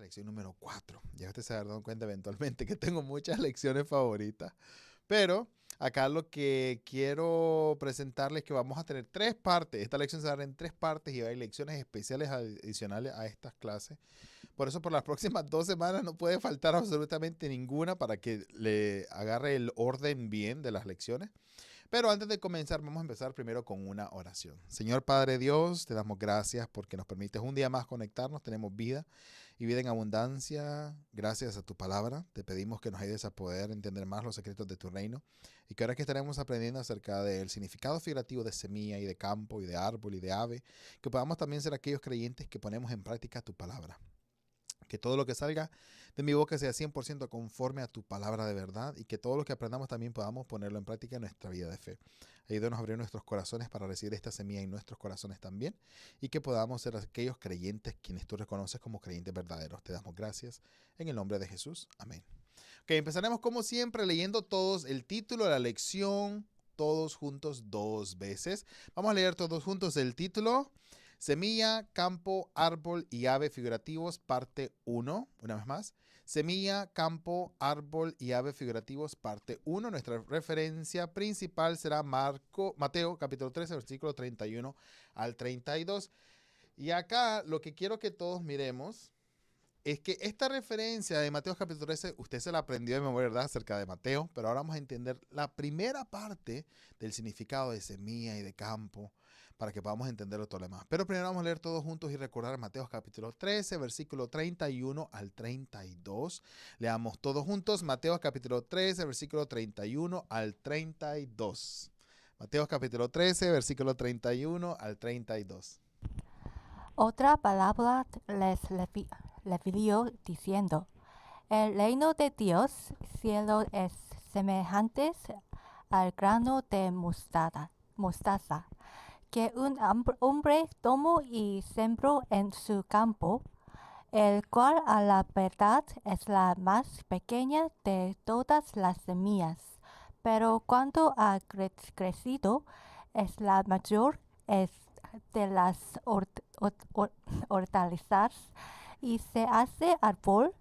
lección número 4. Ya ustedes se habrán dado cuenta eventualmente que tengo muchas lecciones favoritas. Pero acá lo que quiero presentarles es que vamos a tener 3 partes. Esta lección se va a dar en 3 partes y hay lecciones especiales adicionales a estas clases. Por eso por las próximas 2 semanas no puede faltar absolutamente ninguna para que le agarre el orden bien de las lecciones. Pero antes de comenzar, vamos a empezar primero con una oración. Señor Padre Dios, te damos gracias porque nos permites un día más conectarnos. Tenemos vida y vida en abundancia. Gracias a tu palabra. Te pedimos que nos ayudes a poder entender más los secretos de tu reino. Y que ahora que estaremos aprendiendo acerca del significado figurativo de semilla y de campo y de árbol y de ave, que podamos también ser aquellos creyentes que ponemos en práctica tu palabra. Que todo lo que salga de mi boca sea 100% conforme a tu palabra de verdad y que todo lo que aprendamos también podamos ponerlo en práctica en nuestra vida de fe. Ayúdanos a abrir nuestros corazones para recibir esta semilla en nuestros corazones también y que podamos ser aquellos creyentes quienes tú reconoces como creyentes verdaderos. Te damos gracias en el nombre de Jesús. Amén. Ok, empezaremos como siempre leyendo todos el título de la lección, todos juntos 2 veces. Vamos a leer todos juntos el título. Semilla, campo, árbol y ave figurativos, parte 1. Una vez más. Semilla, campo, árbol y ave figurativos, parte 1. Nuestra referencia principal será Mateo, capítulo 13, versículo 31 al 32. Y acá lo que quiero que todos miremos es que esta referencia de Mateo capítulo 13, usted se la aprendió de memoria, ¿verdad? Acerca de Mateo, pero ahora vamos a entender la primera parte del significado de semilla y de campo para que podamos entenderlo todo lo demás. Pero primero vamos a leer todos juntos y recordar Mateo capítulo 13, versículo 31 al 32. Leamos todos juntos Mateo capítulo 13, versículo 31 al 32. Mateo capítulo 13, versículo 31 al 32. Otra palabra refirió diciendo, el reino de Dios, cielo, es semejante al grano de mostaza, que un hombre tomó y sembró en su campo, el cual a la verdad es la más pequeña de todas las semillas, pero cuando ha crecido es la mayor de las hortalizas y se hace árbol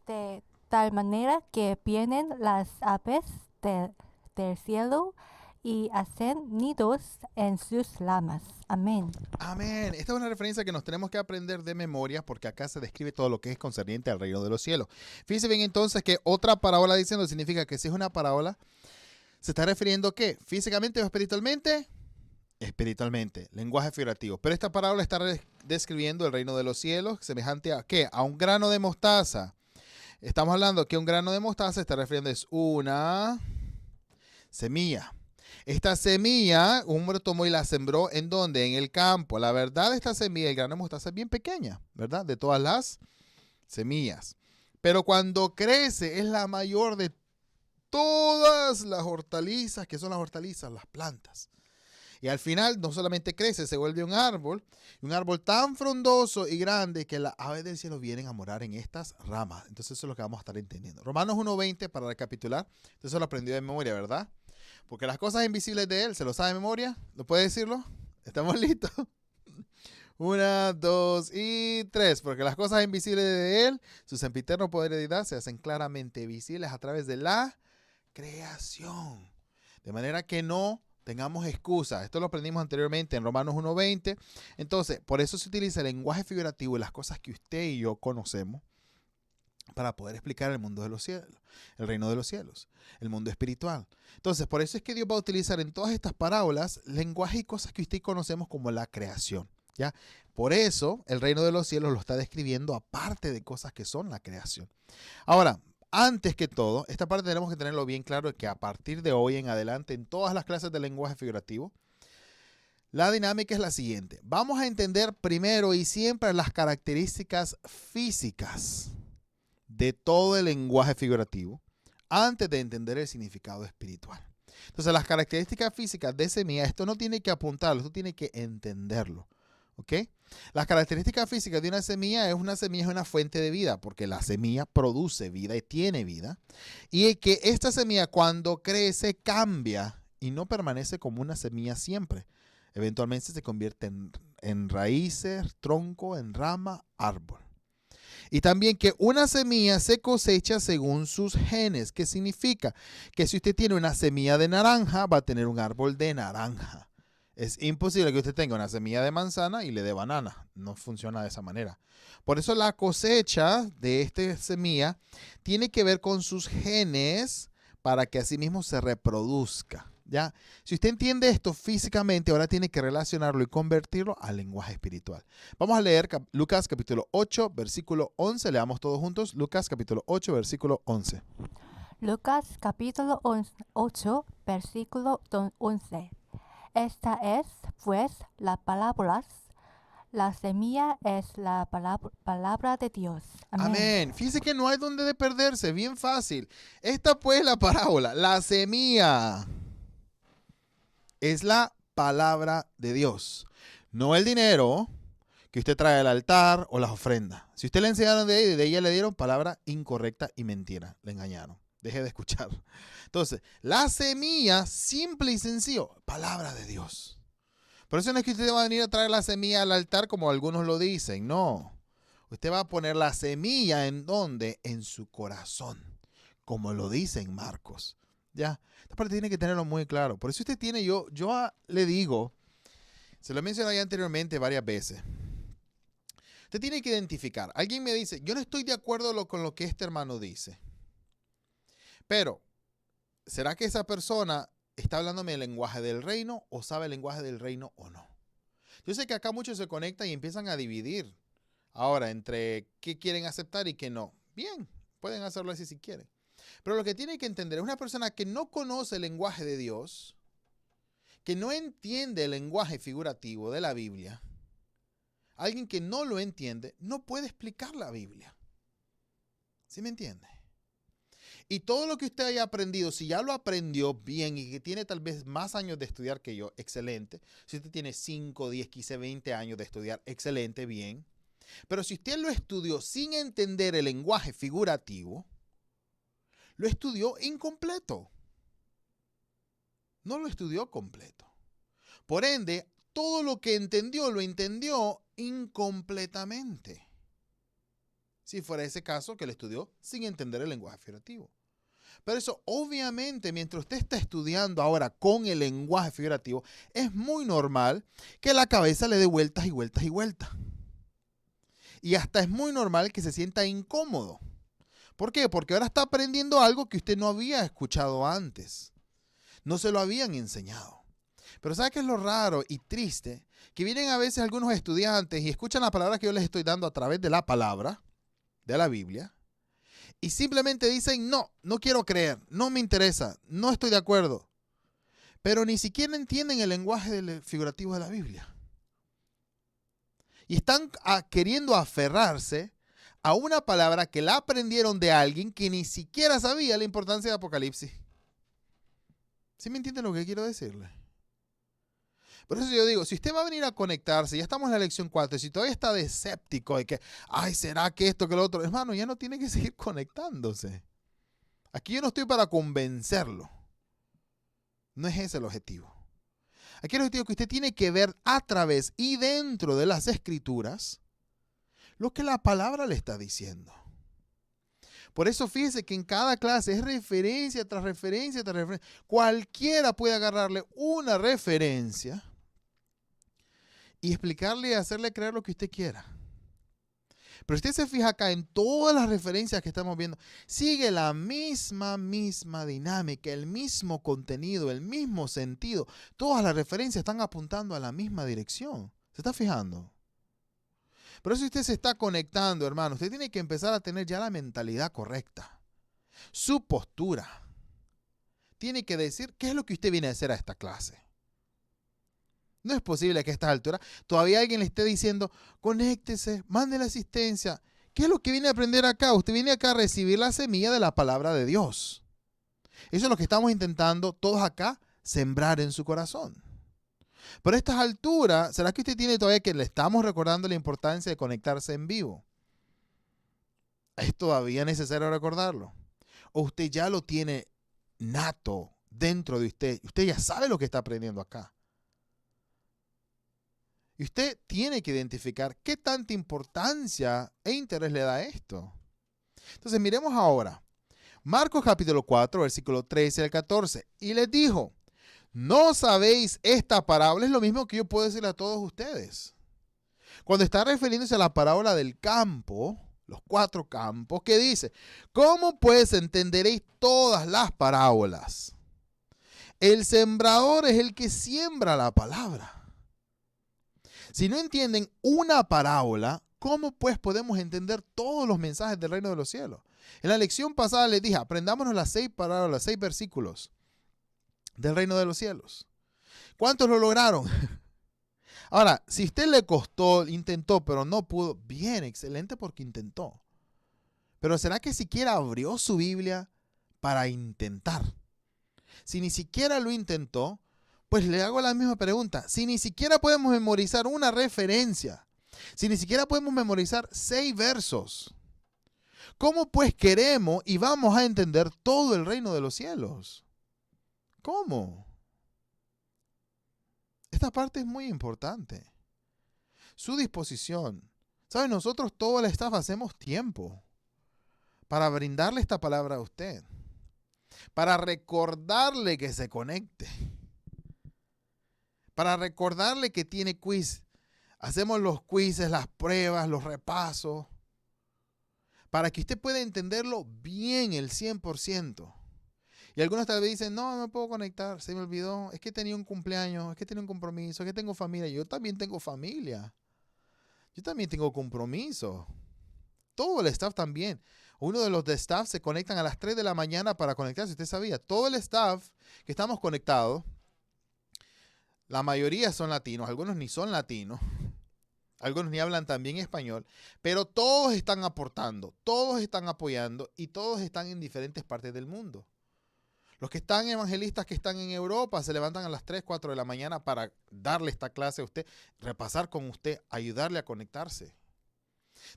de tal manera que vienen las aves del cielo y hacen nidos en sus ramas. Amén. Amén. Esta es una referencia que nos tenemos que aprender de memoria porque acá se describe todo lo que es concerniente al reino de los cielos. Fíjense bien entonces que otra parábola diciendo significa que si es una parábola, se está refiriendo a ¿qué? ¿Físicamente o espiritualmente? Espiritualmente, lenguaje figurativo. Pero esta parábola está describiendo el reino de los cielos semejante a ¿qué? A un grano de mostaza. Estamos hablando que un grano de mostaza está refiriendo es una semilla. Esta semilla, un hombre tomó y la sembró ¿en dónde? En el campo. La verdad, esta semilla, el grano de mostaza es bien pequeña, ¿verdad? De todas las semillas. Pero cuando crece es la mayor de todas las hortalizas, que son las hortalizas, las plantas. Y al final no solamente crece, se vuelve un árbol tan frondoso y grande que las aves del cielo vienen a morar en estas ramas. Entonces eso es lo que vamos a estar entendiendo. Romanos 1:20 para recapitular. Entonces lo aprendió de memoria, ¿verdad? Porque las cosas invisibles de él, ¿se lo sabe de memoria? ¿Lo puede decirlo? ¿Estamos listos? 1, 2 y 3. Porque las cosas invisibles de él, su sempiterno poder y deidad, se hacen claramente visibles a través de la creación. De manera que no tengamos excusa. Esto lo aprendimos anteriormente en Romanos 1:20. Entonces, por eso se utiliza el lenguaje figurativo y las cosas que usted y yo conocemos para poder explicar el mundo de los cielos, el reino de los cielos, el mundo espiritual. Entonces, por eso es que Dios va a utilizar en todas estas parábolas lenguaje y cosas que usted y conocemos como la creación. ¿Ya? Por eso el reino de los cielos lo está describiendo aparte de cosas que son la creación. Ahora, antes que todo, esta parte tenemos que tenerlo bien claro que a partir de hoy en adelante, en todas las clases de lenguaje figurativo, la dinámica es la siguiente. Vamos a entender primero y siempre las características físicas de todo el lenguaje figurativo antes de entender el significado espiritual. Entonces, las características físicas de semilla, esto no tiene que apuntarlo, esto tiene que entenderlo. ¿Ok? Las características físicas de una semilla es una fuente de vida, porque la semilla produce vida y tiene vida. Y que esta semilla cuando crece cambia y no permanece como una semilla siempre. Eventualmente se convierte en raíces, tronco, en rama, árbol. Y también que una semilla se cosecha según sus genes. ¿Qué significa? Que si usted tiene una semilla de naranja, va a tener un árbol de naranja. Es imposible que usted tenga una semilla de manzana y le dé banana. No funciona de esa manera. Por eso la cosecha de esta semilla tiene que ver con sus genes para que así mismo se reproduzca. ¿Ya? Si usted entiende esto físicamente, ahora tiene que relacionarlo y convertirlo al lenguaje espiritual. Vamos a leer Lucas capítulo 8, versículo 11. Leamos todos juntos. Lucas capítulo 8, versículo 11. Lucas capítulo 8, versículo 11. Esta es, pues, la parábola. La semilla es la palabra de Dios. Amén. Amén. Fíjese que no hay donde de perderse. Bien fácil. Esta pues la parábola. La semilla es la palabra de Dios. No el dinero que usted trae al altar o las ofrendas. Si usted le enseñaron de ella le dieron palabra incorrecta y mentira. Le engañaron. Deje de escuchar. Entonces, la semilla, simple y sencillo, palabra de Dios. Por eso no es que usted va a venir a traer la semilla al altar como algunos lo dicen. No. Usted va a poner la semilla en ¿dónde? En su corazón. Como lo dice en Marcos. ¿Ya? Esta parte tiene que tenerlo muy claro. Por eso usted tiene, yo le digo, se lo he mencionado ya anteriormente varias veces. Usted tiene que identificar. Alguien me dice, yo no estoy de acuerdo con lo que este hermano dice. Pero, ¿será que esa persona está hablándome el lenguaje del reino o sabe el lenguaje del reino o no? Yo sé que acá muchos se conectan y empiezan a dividir ahora entre qué quieren aceptar y qué no. Bien, pueden hacerlo así si quieren. Pero lo que tienen que entender es una persona que no conoce el lenguaje de Dios, que no entiende el lenguaje figurativo de la Biblia, alguien que no lo entiende, no puede explicar la Biblia. ¿Sí me entiende? Y todo lo que usted haya aprendido, si ya lo aprendió bien y que tiene tal vez más años de estudiar que yo, excelente. Si usted tiene 5, 10, 15, 20 años de estudiar, excelente, bien. Pero si usted lo estudió sin entender el lenguaje figurativo, lo estudió incompleto. No lo estudió completo. Por ende, todo lo que entendió, lo entendió incompletamente. Si fuera ese caso, que lo estudió sin entender el lenguaje figurativo. Pero eso, obviamente, mientras usted está estudiando ahora con el lenguaje figurativo, es muy normal que la cabeza le dé vueltas y vueltas y vueltas. Y hasta es muy normal que se sienta incómodo. ¿Por qué? Porque ahora está aprendiendo algo que usted no había escuchado antes. No se lo habían enseñado. Pero ¿sabe qué es lo raro y triste? Que vienen a veces algunos estudiantes y escuchan la palabra que yo les estoy dando a través de la palabra, de la Biblia, y simplemente dicen, no, no quiero creer, no me interesa, no estoy de acuerdo. Pero ni siquiera entienden el lenguaje figurativo de la Biblia. Y están queriendo aferrarse a una palabra que la aprendieron de alguien que ni siquiera sabía la importancia de Apocalipsis. ¿Sí me entienden lo que quiero decirle? Por eso yo digo, si usted va a venir a conectarse, ya estamos en la lección 4, si todavía está de escéptico de que, ay, ¿será que esto, que lo otro? Hermano, ya no tiene que seguir conectándose. Aquí yo no estoy para convencerlo. No es ese el objetivo. Aquí el objetivo es que usted tiene que ver a través y dentro de las escrituras lo que la palabra le está diciendo. Por eso fíjese que en cada clase es referencia tras referencia tras referencia. Cualquiera puede agarrarle una referencia y explicarle y hacerle creer lo que usted quiera. Pero usted se fija acá en todas las referencias que estamos viendo, sigue la misma dinámica, el mismo contenido, el mismo sentido. Todas las referencias están apuntando a la misma dirección. ¿Se está fijando? Por eso usted se está conectando, hermano. Usted tiene que empezar a tener ya la mentalidad correcta. Su postura. Tiene que decir qué es lo que usted viene a hacer a esta clase. No es posible que a estas alturas todavía alguien le esté diciendo, conéctese, mande la asistencia. ¿Qué es lo que viene a aprender acá? Usted viene acá a recibir la semilla de la palabra de Dios. Eso es lo que estamos intentando todos acá sembrar en su corazón. Pero a estas alturas, ¿será que usted tiene todavía que le estamos recordando la importancia de conectarse en vivo? ¿Es todavía necesario recordarlo? ¿O usted ya lo tiene nato dentro de usted? Usted ya sabe lo que está aprendiendo acá. Y usted tiene que identificar qué tanta importancia e interés le da a esto. Entonces miremos ahora. Marcos capítulo 4, versículo 13 al 14. Y les dijo, ¿no sabéis esta parábola? Es lo mismo que yo puedo decirle a todos ustedes. Cuando está refiriéndose a la parábola del campo, los 4 campos, ¿qué dice? ¿Cómo pues entenderéis todas las parábolas? El sembrador es el que siembra la palabra. Si no entienden una parábola, ¿cómo pues podemos entender todos los mensajes del reino de los cielos? En la lección pasada les dije, aprendámonos las 6 parábolas, 6 versículos del reino de los cielos. ¿Cuántos lo lograron? Ahora, si a usted le costó, intentó, pero no pudo, bien, excelente porque intentó. Pero ¿será que siquiera abrió su Biblia para intentar? Si ni siquiera lo intentó, pues le hago la misma pregunta. Si ni siquiera podemos memorizar una referencia, si ni siquiera podemos memorizar 6 versos, ¿cómo pues queremos y vamos a entender todo el reino de los cielos? ¿Cómo? Esta parte es muy importante. Su disposición. ¿Sabe? Nosotros todo el staff hacemos tiempo para brindarle esta palabra a usted. Para recordarle que se conecte. Para recordarle que tiene quiz. Hacemos los quizzes, las pruebas, los repasos. Para que usted pueda entenderlo bien el 100%. Y algunos tal vez dicen, no me puedo conectar, se me olvidó, es que tenía un cumpleaños, es que tenía un compromiso, es que tengo familia. Yo también tengo familia. Yo también tengo compromiso. Todo el staff también. Uno de los de staff se conectan a las 3 de la mañana para conectarse. Usted sabía, todo el staff que estamos conectados, la mayoría son latinos, algunos ni son latinos, algunos ni hablan también español, pero todos están aportando, todos están apoyando y todos están en diferentes partes del mundo. Los que están evangelistas que están en Europa se levantan a las 3, 4 de la mañana para darle esta clase a usted, repasar con usted, ayudarle a conectarse.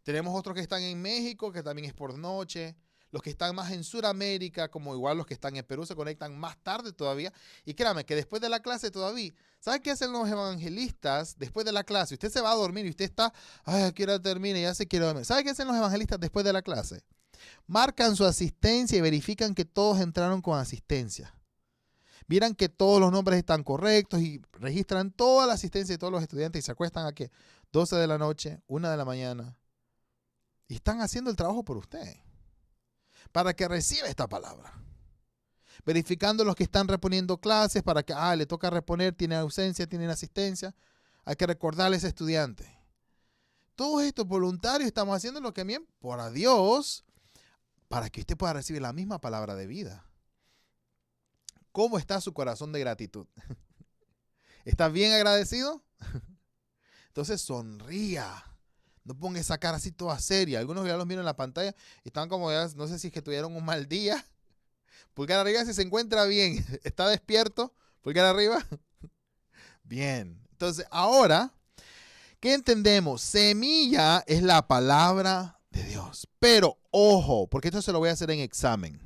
Tenemos otros que están en México, que también es por noche. Los que están más en Sudamérica, como igual los que están en Perú, se conectan más tarde todavía. Y créame que después de la clase todavía, ¿sabe qué hacen los evangelistas después de la clase? Usted se va a dormir y usted está, ay, ¿a qué hora termine? Ya se quiere dormir. ¿Sabe qué hacen los evangelistas después de la clase? Marcan su asistencia y verifican que todos entraron con asistencia. Miran que todos los nombres están correctos y registran toda la asistencia de todos los estudiantes y se acuestan a ¿qué? 12 de la noche, 1 de la mañana. Y están haciendo el trabajo por usted. Para que reciba esta palabra. Verificando los que están reponiendo clases para que, le toca reponer, tienen ausencia, tienen asistencia. Hay que recordarle a ese estudiante. Todos estos voluntarios estamos haciendo lo que bien por a Dios, para que usted pueda recibir la misma palabra de vida. ¿Cómo está su corazón de gratitud? ¿Está bien agradecido? Entonces sonría. No ponga esa cara así toda seria. Algunos ya los miran en la pantalla y están como, ya, no sé si es que tuvieron un mal día. Pulgar arriba si se encuentra bien. ¿Está despierto? Pulgar arriba. Bien. Entonces, ahora, ¿qué entendemos? Semilla es la palabra de Dios. Pero, ojo, porque esto se lo voy a hacer en examen.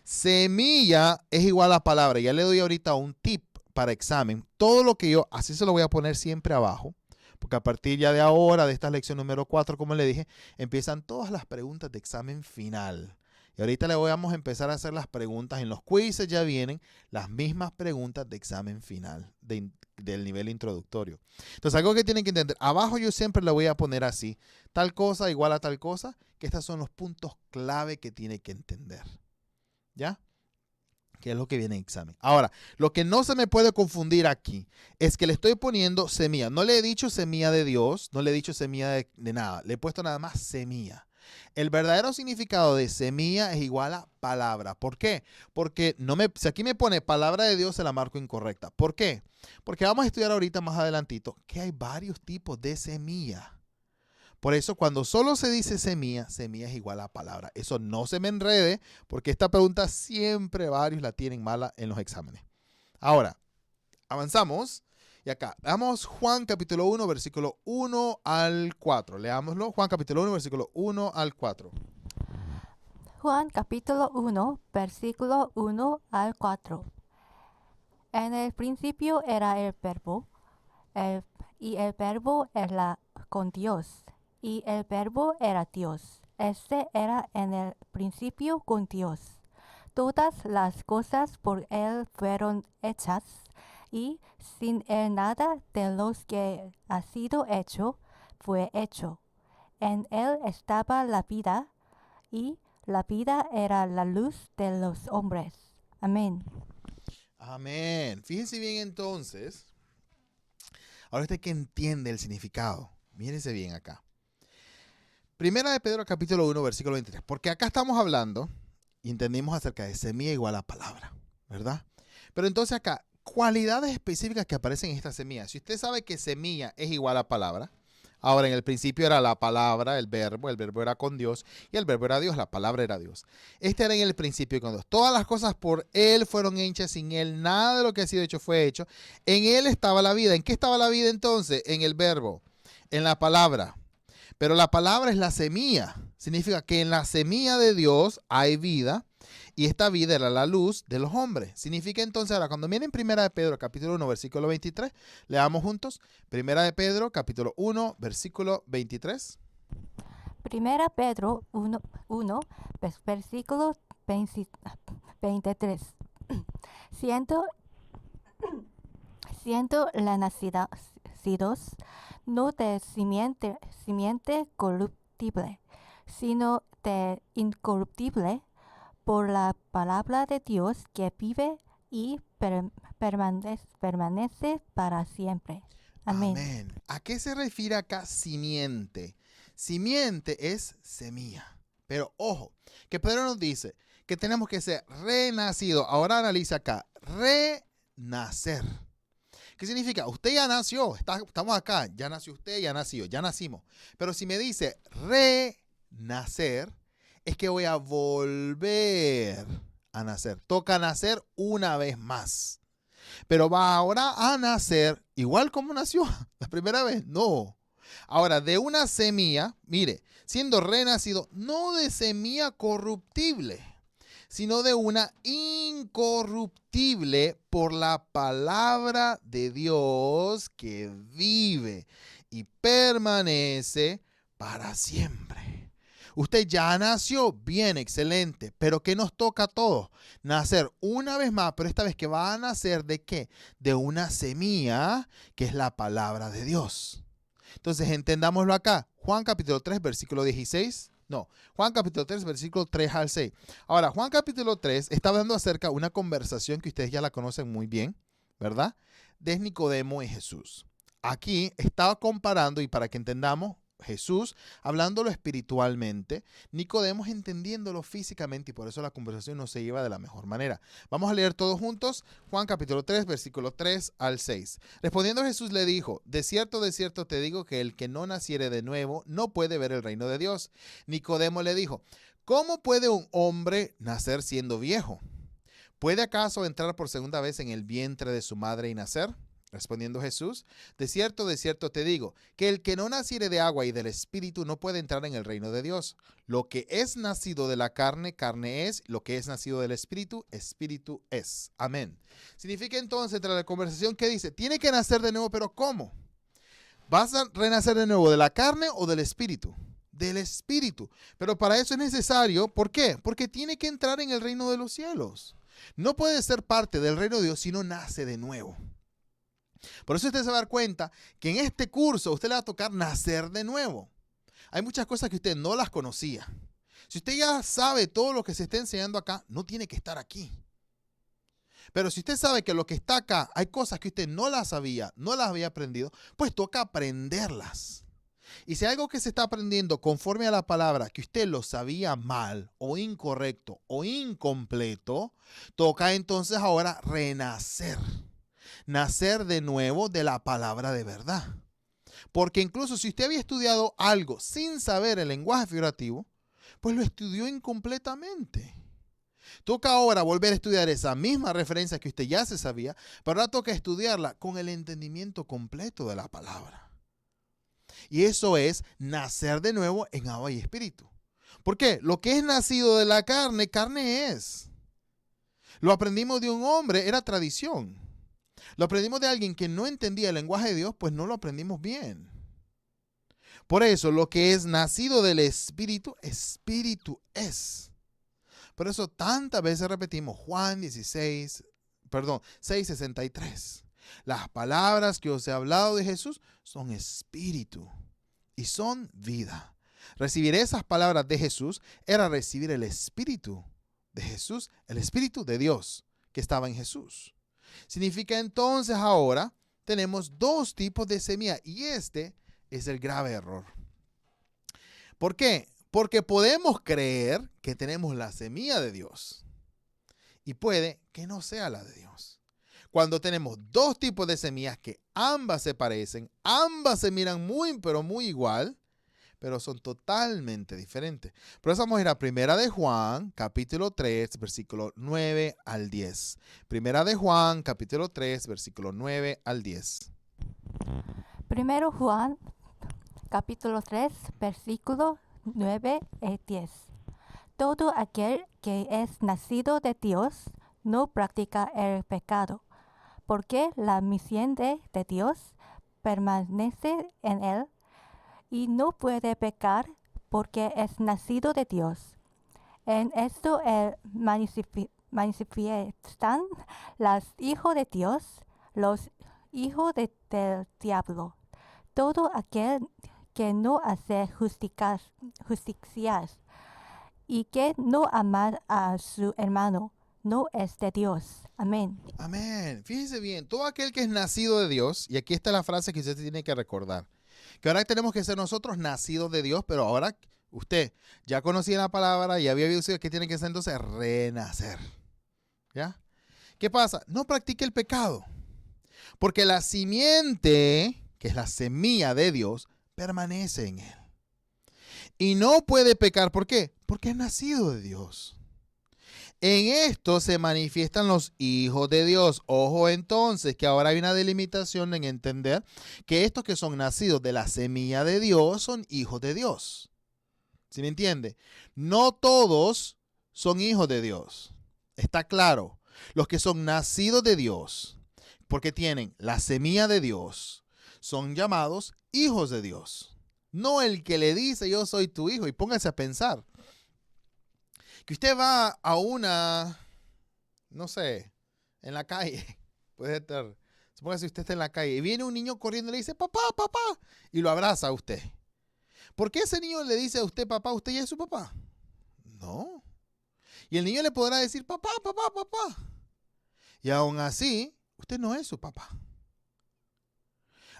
Semilla es igual a palabra. Ya le doy ahorita un tip para examen. Todo lo que yo, así se lo voy a poner siempre abajo. Porque a partir ya de ahora, de esta lección número 4, como le dije, empiezan todas las preguntas de examen final. Y ahorita le vamos a empezar a hacer las preguntas. En los quizzes ya vienen las mismas preguntas de examen final, del nivel introductorio. Entonces, algo que tienen que entender. Abajo yo siempre le voy a poner así. Tal cosa igual a tal cosa. Que estos son los puntos clave que tiene que entender. ¿Ya? Que es lo que viene en examen. Ahora, lo que no se me puede confundir aquí es que le estoy poniendo semilla. No le he dicho semilla de Dios, no le he dicho semilla de nada. Le he puesto nada más semilla. El verdadero significado de semilla es igual a palabra. ¿Por qué? Porque si aquí me pone palabra de Dios, se la marco incorrecta. ¿Por qué? Porque vamos a estudiar ahorita más adelantito que hay varios tipos de semilla. Por eso cuando solo se dice semilla, semilla es igual a palabra. Eso no se me enrede porque esta pregunta siempre varios la tienen mala en los exámenes. Ahora, avanzamos. Y acá, leamos Juan capítulo 1, versículo 1 al 4. Leámoslo. Juan capítulo 1, versículo 1 al 4. Juan capítulo 1, versículo 1 al 4. En el principio era el verbo. El y el verbo era con Dios, y el verbo era Dios. Este era en el principio con Dios. Todas las cosas por él fueron hechas, y sin él nada de lo que ha sido hecho fue hecho. En él estaba la vida, y la vida era la luz de los hombres. Amén. Amén. Fíjense bien entonces. Ahora usted que entiende el significado. Mírense bien acá. Primera de Pedro capítulo 1, versículo 23. Porque acá estamos hablando y entendimos acerca de semilla igual a palabra, ¿verdad? Pero entonces acá, cualidades específicas que aparecen en esta semilla. Si usted sabe que semilla es igual a palabra, ahora en el principio era la palabra, el verbo era con Dios y el verbo era Dios, la palabra era Dios. Este era en el principio con Dios. Todas las cosas por Él fueron hechas, sin Él nada de lo que ha sido hecho fue hecho. En Él estaba la vida. ¿En qué estaba la vida entonces? En el verbo, en la palabra. Pero la palabra es la semilla. Significa que en la semilla de Dios hay vida y esta vida era la luz de los hombres. Significa entonces, ahora cuando miren Primera de Pedro capítulo 1 versículo 23, leamos juntos. Primera de Pedro capítulo 1 versículo 23. Primera Pedro 1, versículo 23. Siendo la nacidos no de simiente corruptible, sino de incorruptible, por la palabra de Dios que vive y permanece para siempre. Amén. Amén. ¿A qué se refiere acá simiente? Simiente es semilla. Pero ojo, que Pedro nos dice que tenemos que ser renacidos. Ahora analiza acá, renacer. ¿Qué significa? Usted ya nació, estamos acá, ya nació usted, ya nació, ya nacimos. Pero si me dice renacer, es que voy a volver a nacer. Toca nacer una vez más. Pero va ahora a nacer igual como nació la primera vez. No. Ahora, de una semilla, mire, siendo renacido, no de semilla corruptible, sino de una incorruptible por la palabra de Dios que vive y permanece para siempre. Usted ya nació, bien, excelente, pero ¿qué nos toca a todos? Nacer una vez más, pero esta vez que va a nacer ¿de qué? De una semilla que es la palabra de Dios. Entonces entendámoslo acá. Juan capítulo 3, versículo 16. No, Juan capítulo 3, versículo 3 al 6. Ahora, Juan capítulo 3 está hablando acerca de una conversación que ustedes ya la conocen muy bien, ¿verdad? De Nicodemo y Jesús. Aquí estaba comparando, y para que entendamos, Jesús hablándolo espiritualmente, Nicodemo entendiéndolo físicamente, y por eso la conversación no se lleva de la mejor manera. Vamos a leer todos juntos Juan capítulo 3, versículo 3 al 6. Respondiendo Jesús le dijo, de cierto te digo que el que no naciere de nuevo no puede ver el reino de Dios. Nicodemo le dijo, ¿cómo puede un hombre nacer siendo viejo? ¿Puede acaso entrar por segunda vez en el vientre de su madre y nacer? Respondiendo Jesús, de cierto te digo, que el que no naciere de agua y del Espíritu no puede entrar en el reino de Dios. Lo que es nacido de la carne, carne es, lo que es nacido del Espíritu, Espíritu es. Amén. Significa entonces, tras la conversación que dice, tiene que nacer de nuevo, pero ¿cómo? ¿Vas a renacer de nuevo de la carne o del Espíritu? Del Espíritu. Pero para eso es necesario, ¿por qué? Porque tiene que entrar en el reino de los cielos. No puede ser parte del reino de Dios si no nace de nuevo. Por eso usted se va a dar cuenta que en este curso a usted le va a tocar nacer de nuevo. Hay muchas cosas que usted no las conocía. Si usted ya sabe todo lo que se está enseñando acá, no tiene que estar aquí. Pero si usted sabe que lo que está acá, hay cosas que usted no las sabía, no las había aprendido, pues toca aprenderlas. Y si hay algo que se está aprendiendo conforme a la palabra, que usted lo sabía mal o incorrecto o incompleto, toca entonces ahora renacer. Nacer de nuevo de la palabra de verdad. Porque incluso si usted había estudiado algo sin saber el lenguaje figurativo, pues lo estudió incompletamente. Toca ahora volver a estudiar esa misma referencia que usted ya se sabía, pero ahora toca estudiarla con el entendimiento completo de la palabra. Y eso es nacer de nuevo en agua y espíritu. ¿Por qué? Lo que es nacido de la carne, carne es. Lo aprendimos de un hombre, era tradición. lo aprendimos de alguien que no entendía el lenguaje de Dios, pues no lo aprendimos bien. Por eso, lo que es nacido del Espíritu, Espíritu es. Por eso tantas veces repetimos Juan 6:63. Las palabras que os he hablado de Jesús son espíritu y son vida. Recibir esas palabras de Jesús era recibir el espíritu de Jesús, el espíritu de Dios que estaba en Jesús. Significa entonces ahora tenemos dos tipos de semilla y este es el grave error. ¿Por qué? Porque podemos creer que tenemos la semilla de Dios y puede que no sea la de Dios. Cuando tenemos dos tipos de semillas que ambas se parecen, ambas se miran muy, pero muy igual, pero son totalmente diferentes. Por eso vamos a ir a Primera de Juan, capítulo 3, versículo 9 al 10. Primera de Juan, capítulo 3, versículo 9 al 10. Primero Juan, capítulo 3, versículo 9 y 10. Todo aquel que es nacido de Dios no practica el pecado, porque la simiente de Dios permanece en él y no puede pecar porque es nacido de Dios. En esto manifiestan los hijos de Dios, los hijos del diablo. Todo aquel que no hace justicia y que no ama a su hermano no es de Dios. Amén. Amén. Fíjese bien, todo aquel que es nacido de Dios, y aquí está la frase que usted tiene que recordar, que ahora tenemos que ser nosotros nacidos de Dios, pero ahora usted ya conocía la palabra y había visto que tiene que ser entonces renacer. ¿Ya? ¿Qué pasa? No practique el pecado, porque la simiente, que es la semilla de Dios, permanece en él. Y no puede pecar, ¿por qué? Porque es nacido de Dios. En esto se manifiestan los hijos de Dios. Ojo entonces que ahora hay una delimitación en entender que estos que son nacidos de la semilla de Dios son hijos de Dios. ¿Sí me entiende? No todos son hijos de Dios. Está claro. Los que son nacidos de Dios, porque tienen la semilla de Dios, son llamados hijos de Dios. No el que le dice yo soy tu hijo. Y póngase a pensar. Que usted va a una, no sé, en la calle, puede estar, suponga que usted está en la calle y viene un niño corriendo y le dice, papá, papá, y lo abraza a usted. ¿Por qué ese niño le dice a usted, papá, usted ya es su papá? No. Y el niño le podrá decir, papá, papá, papá. Y aún así, usted no es su papá.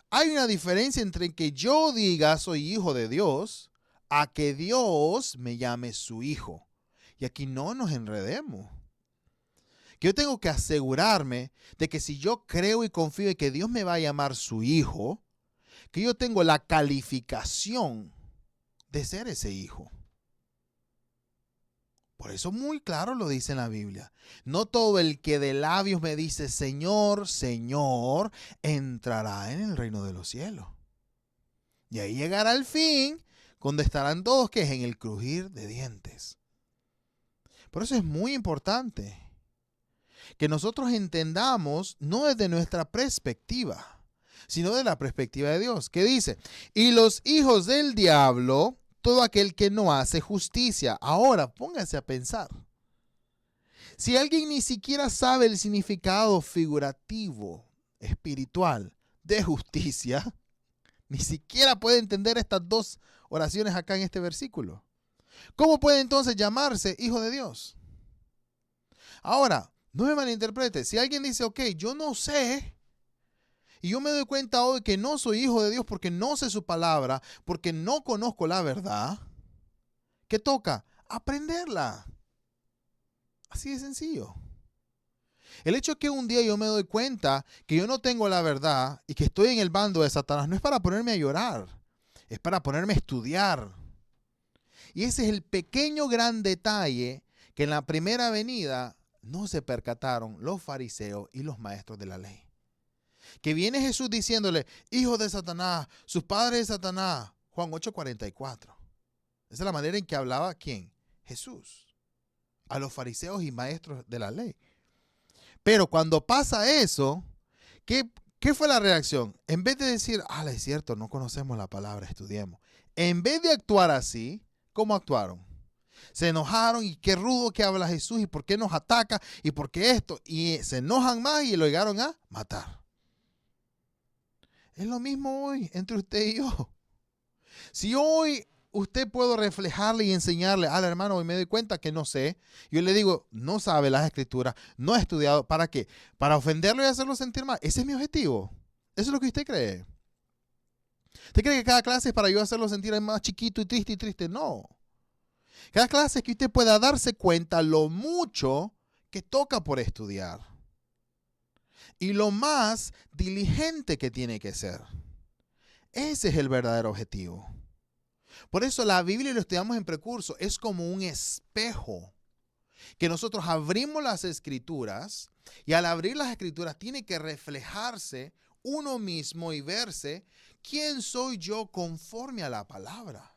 Hay una diferencia entre que yo diga soy hijo de Dios a que Dios me llame su hijo. Y aquí no nos enredemos. Que yo tengo que asegurarme de que si yo creo y confío en que Dios me va a llamar su hijo, que yo tengo la calificación de ser ese hijo. Por eso muy claro lo dice en la Biblia. No todo el que de labios me dice Señor, Señor, entrará en el reino de los cielos. Y ahí llegará el fin, donde estarán todos, que es en el crujir de dientes. Por eso es muy importante que nosotros entendamos no desde nuestra perspectiva, sino de la perspectiva de Dios. ¿Qué dice? Y los hijos del diablo, todo aquel que no hace justicia. Ahora, póngase a pensar. Si alguien ni siquiera sabe el significado figurativo, espiritual, de justicia, ni siquiera puede entender estas dos oraciones acá en este versículo. ¿Cómo puede entonces llamarse hijo de Dios? Ahora, no me malinterprete. Si alguien dice, ok, yo no sé, y yo me doy cuenta hoy que no soy hijo de Dios porque no sé su palabra, porque no conozco la verdad, ¿qué toca? Aprenderla. Así de sencillo. El hecho que un día yo me doy cuenta que yo no tengo la verdad y que estoy en el bando de Satanás no es para ponerme a llorar, es para ponerme a estudiar. Y ese es el pequeño gran detalle que en la primera venida no se percataron los fariseos y los maestros de la ley. Que viene Jesús diciéndole, hijo de Satanás, sus padres de Satanás. Juan 8:44. Esa es la manera en que hablaba ¿quién? Jesús. A los fariseos y maestros de la ley. Pero cuando pasa eso, ¿Qué fue la reacción? En vez de decir, es cierto, no conocemos la palabra, estudiemos. En vez de actuar así, ¿cómo actuaron? Se enojaron y qué rudo que habla Jesús y por qué nos ataca y por qué esto. Y se enojan más y lo llegaron a matar. Es lo mismo hoy entre usted y yo. Si hoy usted puede reflejarle y enseñarle al hermano y me doy cuenta que no sé, yo le digo, no sabe las escrituras, no ha estudiado, ¿para qué? Para ofenderlo y hacerlo sentir mal. Ese es mi objetivo. Eso es lo que usted cree. ¿Usted cree que cada clase es para yo hacerlo sentir más chiquito y triste y triste? No. Cada clase es que usted pueda darse cuenta lo mucho que toca por estudiar y lo más diligente que tiene que ser. Ese es el verdadero objetivo. Por eso la Biblia, lo estudiamos en precurso, es como un espejo que nosotros abrimos las escrituras y al abrir las escrituras tiene que reflejarse uno mismo y verse quién soy yo conforme a la palabra.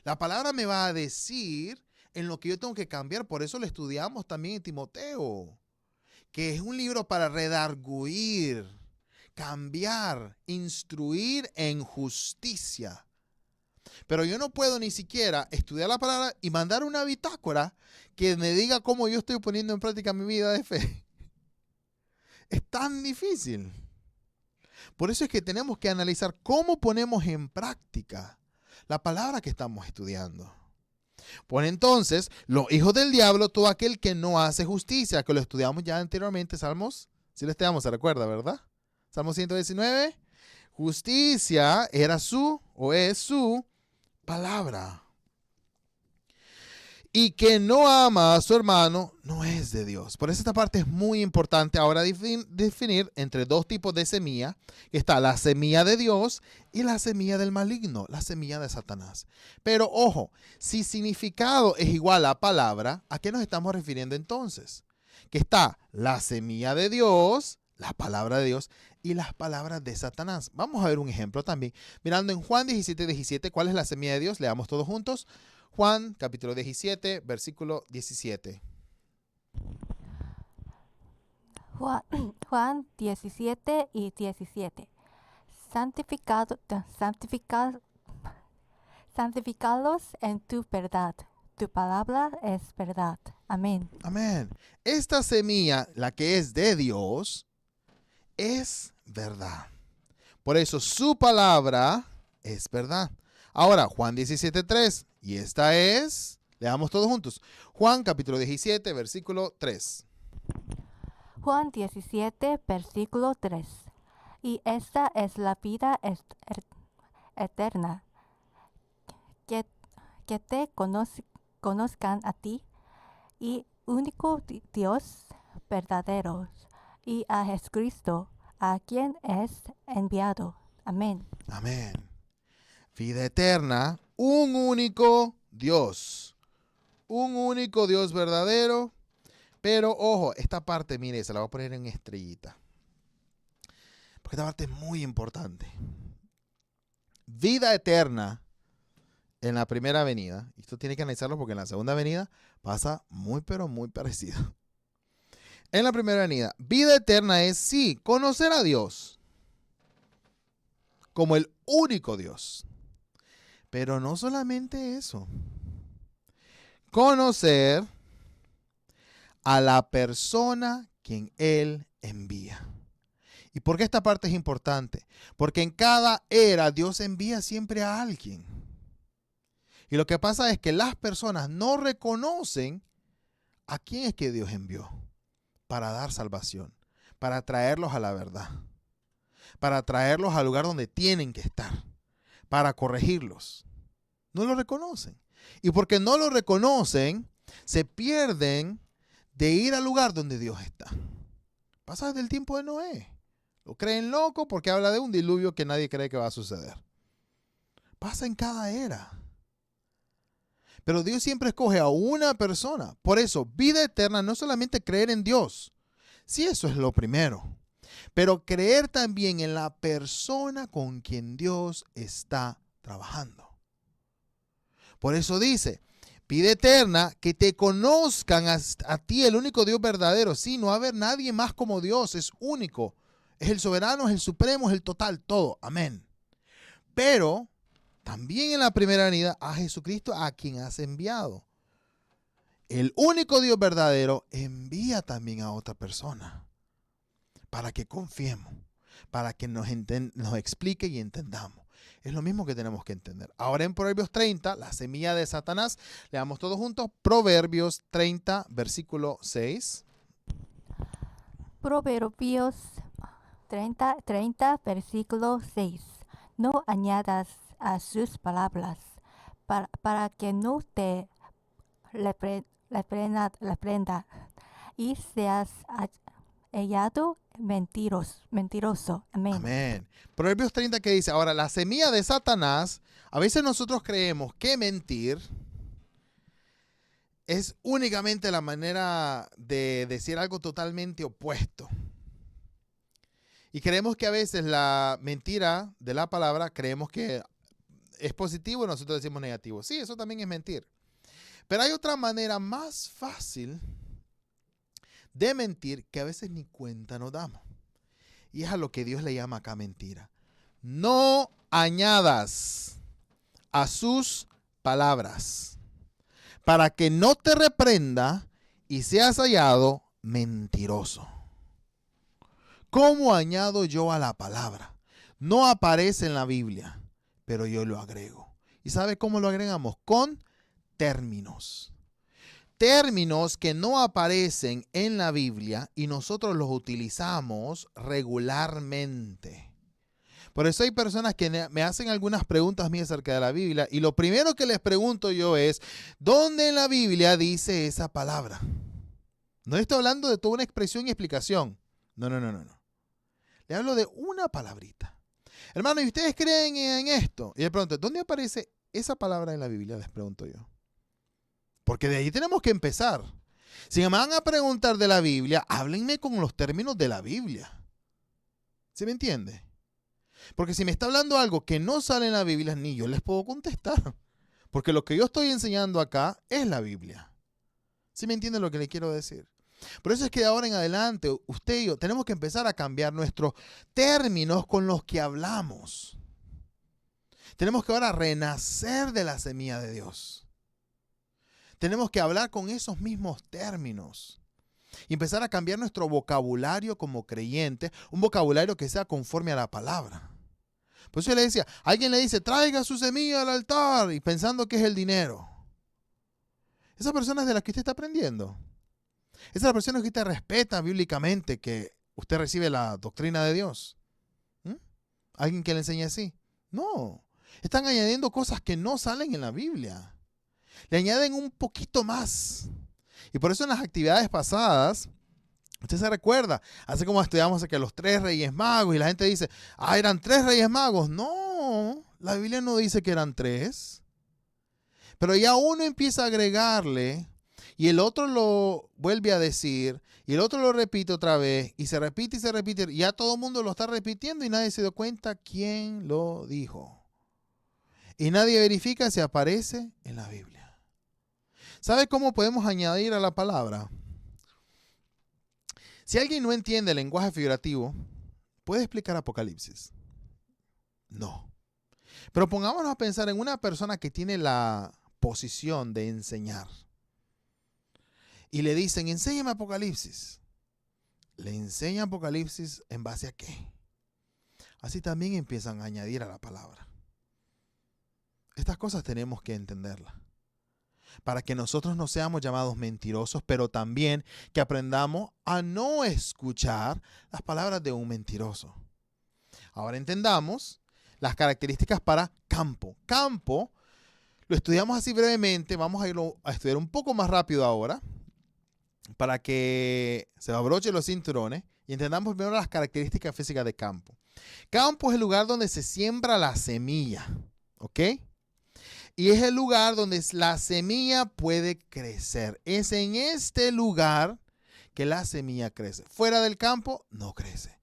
La palabra me va a decir en lo que yo tengo que cambiar. Por eso lo estudiamos también en Timoteo, que es un libro para redarguir, cambiar, instruir en justicia. Pero yo no puedo ni siquiera estudiar la palabra y mandar una bitácora que me diga cómo yo estoy poniendo en práctica mi vida de fe. Es tan difícil. Por eso es que tenemos que analizar cómo ponemos en práctica la palabra que estamos estudiando. Por entonces, los hijos del diablo, todo aquel que no hace justicia, que lo estudiamos ya anteriormente, Salmos, si lo estudiamos, se recuerda, ¿verdad? Salmo 119, justicia era su, o es su, palabra. Y que no ama a su hermano no es de Dios. Por eso esta parte es muy importante ahora definir entre dos tipos de semilla. Está la semilla de Dios y la semilla del maligno, la semilla de Satanás. Pero ojo, si significado es igual a palabra, ¿a qué nos estamos refiriendo entonces? Que está la semilla de Dios, la palabra de Dios, y las palabras de Satanás. Vamos a ver un ejemplo también. Mirando en Juan 17, ¿cuál es la semilla de Dios? Leamos todos juntos. Juan, capítulo 17, versículo 17. Juan 17 y 17. Santificados en tu verdad. Tu palabra es verdad. Amén. Amén. Esta semilla, la que es de Dios, es verdad. Por eso su palabra es verdad. Ahora, Juan 17:3. Y esta es, leamos todos juntos. Juan capítulo 17, versículo 3. Juan 17, versículo 3. Y esta es la vida eterna, que te conozcan a ti, y único Dios verdadero, y a Jesucristo, a quien es enviado. Amén. Amén. Vida eterna, un único Dios verdadero. Pero ojo, esta parte, mire, se la voy a poner en estrellita, porque esta parte es muy importante. Vida eterna en la primera venida, y esto tiene que analizarlo porque en la segunda venida pasa muy pero muy parecido. En la primera venida, vida eterna es sí, conocer a Dios como el único Dios. Pero no solamente eso. Conocer a la persona quien Él envía. ¿Y por qué esta parte es importante? Porque en cada era Dios envía siempre a alguien. Y lo que pasa es que las personas no reconocen a quién es que Dios envió para dar salvación, para traerlos a la verdad, para traerlos al lugar donde tienen que estar, para corregirlos. No lo reconocen. Y porque no lo reconocen, se pierden de ir al lugar donde Dios está. Pasa desde el tiempo de Noé. Lo creen loco porque habla de un diluvio que nadie cree que va a suceder. Pasa en cada era. Pero Dios siempre escoge a una persona. Por eso, vida eterna no es solamente creer en Dios. Sí, eso es lo primero. Pero creer también en la persona con quien Dios está trabajando. Por eso dice, vida eterna, que te conozcan a ti, el único Dios verdadero. Sí, no va a haber nadie más como Dios, es único. Es el soberano, es el supremo, es el total, todo. Amén. Pero también en la primera venida a Jesucristo, a quien has enviado. El único Dios verdadero envía también a otra persona para que confiemos, para que nos explique y entendamos. Es lo mismo que tenemos que entender. Ahora en Proverbios 30, la semilla de Satanás, leamos todos juntos. Proverbios 30, versículo 6. Proverbios 30, versículo 6. No añadas a sus palabras para que no te reprenda y seas hallado mentiroso. Amén. Amén. Proverbios 30 que dice, ahora la semilla de Satanás, a veces nosotros creemos que mentir es únicamente la manera de decir algo totalmente opuesto. Y creemos que a veces la mentira de la palabra, creemos que es positivo y nosotros decimos negativo. Sí, eso también es mentir. Pero hay otra manera más fácil de mentir que a veces ni cuenta nos damos. Y es a lo que Dios le llama acá mentira. No añadas a sus palabras para que no te reprenda y seas hallado mentiroso. ¿Cómo añado yo a la palabra? No aparece en la Biblia, pero yo lo agrego. ¿Y sabe cómo lo agregamos? Con términos. Términos que no aparecen en la Biblia y nosotros los utilizamos regularmente. Por eso hay personas que me hacen algunas preguntas mías acerca de la Biblia y lo primero que les pregunto yo es, ¿dónde en la Biblia dice esa palabra? No estoy hablando de toda una expresión y explicación. No. Le hablo de una palabrita. Hermano, ¿y ustedes creen en esto? Y de pronto, ¿dónde aparece esa palabra en la Biblia? Les pregunto yo. Porque de ahí tenemos que empezar. Si me van a preguntar de la Biblia, háblenme con los términos de la Biblia. ¿Sí me entiende? Porque si me está hablando algo que no sale en la Biblia, ni yo les puedo contestar. Porque lo que yo estoy enseñando acá es la Biblia. ¿Sí me entiende lo que le quiero decir? Por eso es que de ahora en adelante, usted y yo tenemos que empezar a cambiar nuestros términos con los que hablamos. Tenemos que ahora renacer de la semilla de Dios. Tenemos que hablar con esos mismos términos y empezar a cambiar nuestro vocabulario como creyentes, un vocabulario que sea conforme a la palabra. Por eso yo le decía, alguien le dice, traiga su semilla al altar y pensando que es el dinero. Esa persona es de la que usted está aprendiendo. Esa es la persona que usted respeta bíblicamente, que usted recibe la doctrina de Dios. ¿Alguien que le enseñe así? No. Están añadiendo cosas que no salen en la Biblia. Le añaden un poquito más. Y por eso en las actividades pasadas, usted se recuerda, así como estudiamos que los 3 reyes magos y la gente dice, eran 3 reyes magos. No, la Biblia no dice que eran 3. Pero ya uno empieza a agregarle y el otro lo vuelve a decir y el otro lo repite otra vez y se repite y se repite. Y ya todo el mundo lo está repitiendo y nadie se dio cuenta quién lo dijo. Y nadie verifica si aparece en la Biblia. ¿Sabe cómo podemos añadir a la palabra? Si alguien no entiende el lenguaje figurativo, ¿puede explicar Apocalipsis? No. Pero pongámonos a pensar en una persona que tiene la posición de enseñar. Y le dicen, enséñame Apocalipsis. Le enseña Apocalipsis en base a qué. Así también empiezan a añadir a la palabra. Estas cosas tenemos que entenderlas. Para que nosotros no seamos llamados mentirosos, pero también que aprendamos a no escuchar las palabras de un mentiroso. Ahora entendamos las características para campo. Campo, lo estudiamos así brevemente, vamos a irlo a estudiar un poco más rápido ahora, para que se abrochen los cinturones y entendamos primero las características físicas de campo. Campo es el lugar donde se siembra la semilla, ¿ok? Y es el lugar donde la semilla puede crecer. Es en este lugar que la semilla crece. Fuera del campo, no crece.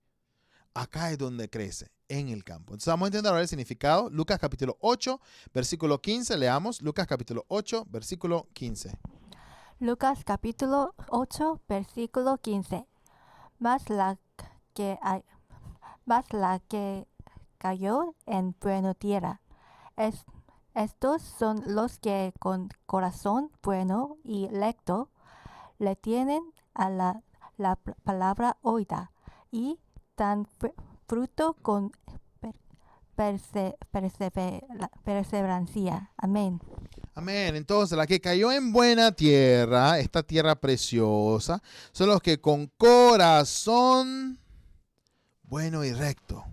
Acá es donde crece, en el campo. Entonces vamos a entender ahora el significado. Lucas capítulo 8, versículo 15. Leamos. Lucas capítulo 8, versículo 15. Lucas capítulo 8, versículo 15. Mas mas la que cayó en buena tierra. Es- Estos son los que con corazón bueno y recto le tienen a la palabra oída y dan fruto con perseverancia. Amén. Amén. Entonces, la que cayó en buena tierra, esta tierra preciosa, son los que con corazón bueno y recto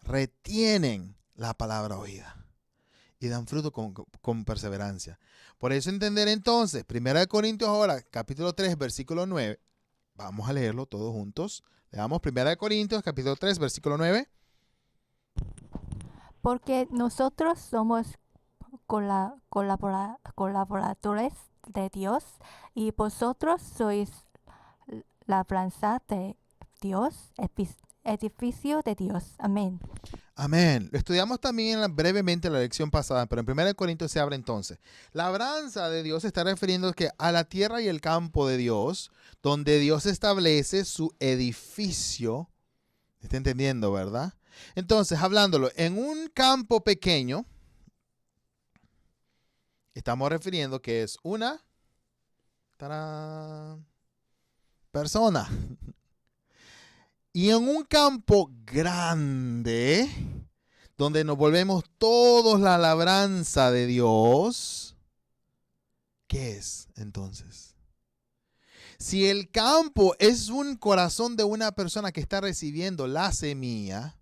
retienen la palabra oída y dan fruto con perseverancia. Por eso entender entonces, 1 Corintios ahora, capítulo 3, versículo 9. Vamos a leerlo todos juntos. Leamos 1 Corintios, capítulo 3, versículo 9. Porque nosotros somos colaboradores de Dios y vosotros sois labranza de Dios, edificio de Dios. Amén. Amén. Lo estudiamos también brevemente en la lección pasada, pero en 1 Corintios se abre entonces. Labranza de Dios se está refiriendo que a la tierra y el campo de Dios, donde Dios establece su edificio. ¿Está entendiendo, verdad? Entonces, hablándolo, en un campo pequeño, estamos refiriendo que es una ¡tarán! Persona. Y en un campo grande, donde nos volvemos todos la labranza de Dios, ¿qué es entonces? Si el campo es un corazón de una persona que está recibiendo la semilla,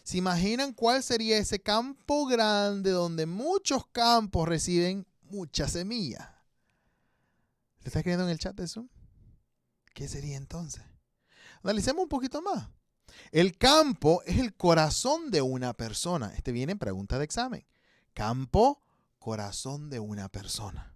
¿se imaginan cuál sería ese campo grande donde muchos campos reciben mucha semilla? ¿Le está escribiendo en el chat de Zoom? ¿Qué sería entonces? Analicemos un poquito más. El campo es el corazón de una persona. Este viene en pregunta de examen. Campo, corazón de una persona.